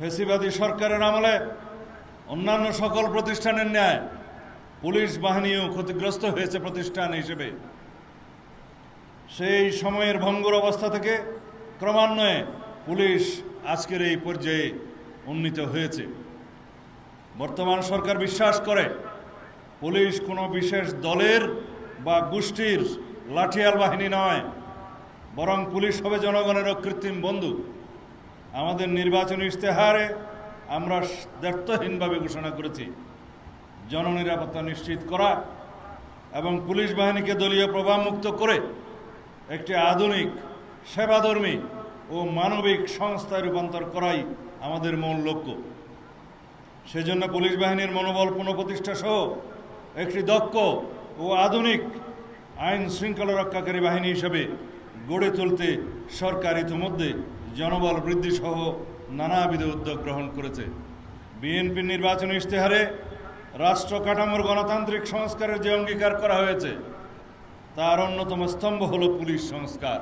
ফ্যাসিবাদী সরকারের আমলে অন্যান্য সকল প্রতিষ্ঠানের ন্যায় পুলিশ বাহিনীও ক্ষতিগ্রস্ত হয়েছে প্রতিষ্ঠান হিসেবে। সেই সময়ের ভঙ্গুর অবস্থা থেকে ক্রমান্বয়ে পুলিশ আজকের এই পর্যায়ে উন্নীত হয়েছে। বর্তমান সরকার বিশ্বাস করে পুলিশ কোনো বিশেষ দলের বা গোষ্ঠীর লাঠিয়াল বাহিনী নয়, বরং পুলিশ হবে জনগণের কৃত্রিম বন্ধু। আমাদের নির্বাচনী ইশতেহারে আমরা দ্ব্যর্থহীনভাবে ঘোষণা করেছি জননিরাপত্তা নিশ্চিত করা এবং পুলিশ বাহিনীকে দলীয় প্রভাবমুক্ত করে একটি আধুনিক, সেবাধর্মী ও মানবিক সংস্থায় রূপান্তর করাই আমাদের মূল লক্ষ্য। সেজন্য পুলিশ বাহিনীর মনোবল পুনঃপ্রতিষ্ঠা সহ একটি দক্ষ ও আধুনিক আইন শৃঙ্খলা রক্ষাকারী বাহিনী হিসেবে গড়ে তুলতে সরকার ইতিমধ্যে জনবল বৃদ্ধি সহ নানাবিধ উদ্যোগ গ্রহণ করেছে। বিএনপির নির্বাচনী ইশতেহারে রাষ্ট্র কাঠামোর গণতান্ত্রিক সংস্কারের যে অঙ্গীকার করা হয়েছে তার অন্যতম স্তম্ভ হল পুলিশ সংস্কার।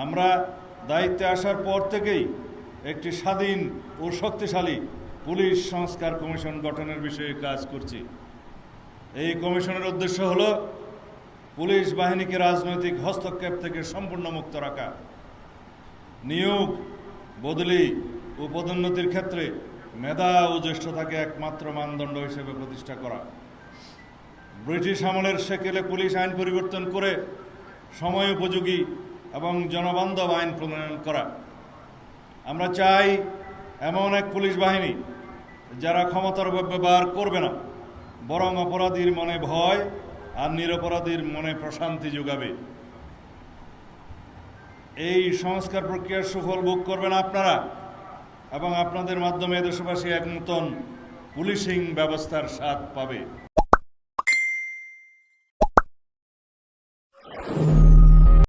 আমরা দায়িত্বে আসার পর থেকেই একটি স্বাধীন ও শক্তিশালী পুলিশ সংস্কার কমিশন গঠনের বিষয়ে কাজ করছি। এই কমিশনের উদ্দেশ্য হল পুলিশ বাহিনীকে রাজনৈতিক হস্তক্ষেপ থেকে সম্পূর্ণ মুক্ত রাখা, নিয়োগ, বদলি ও পদোন্নতির ক্ষেত্রে মেধা ও জ্যেষ্ঠতাকে একমাত্র মানদণ্ড হিসেবে প্রতিষ্ঠা করা, ব্রিটিশ আমলের সেকেলে পুলিশ আইন পরিবর্তন করে সময় উপযোগী এবং জনবান্ধব আইন প্রণয়ন করা। আমরা চাই এমন এক পুলিশ বাহিনী যারা ক্ষমতার ব্যবহার করবে না, বরং অপরাধীর মনে ভয় আর নিরপরাধীর মনে প্রশান্তি যোগাবে। এই সংস্কার প্রক্রিয়ার সুফল ভোগ করবেন আপনারা এবং আপনাদের মাধ্যমে দেশবাসী এক নতুন পুলিশিং ব্যবস্থার স্বাদ পাবে।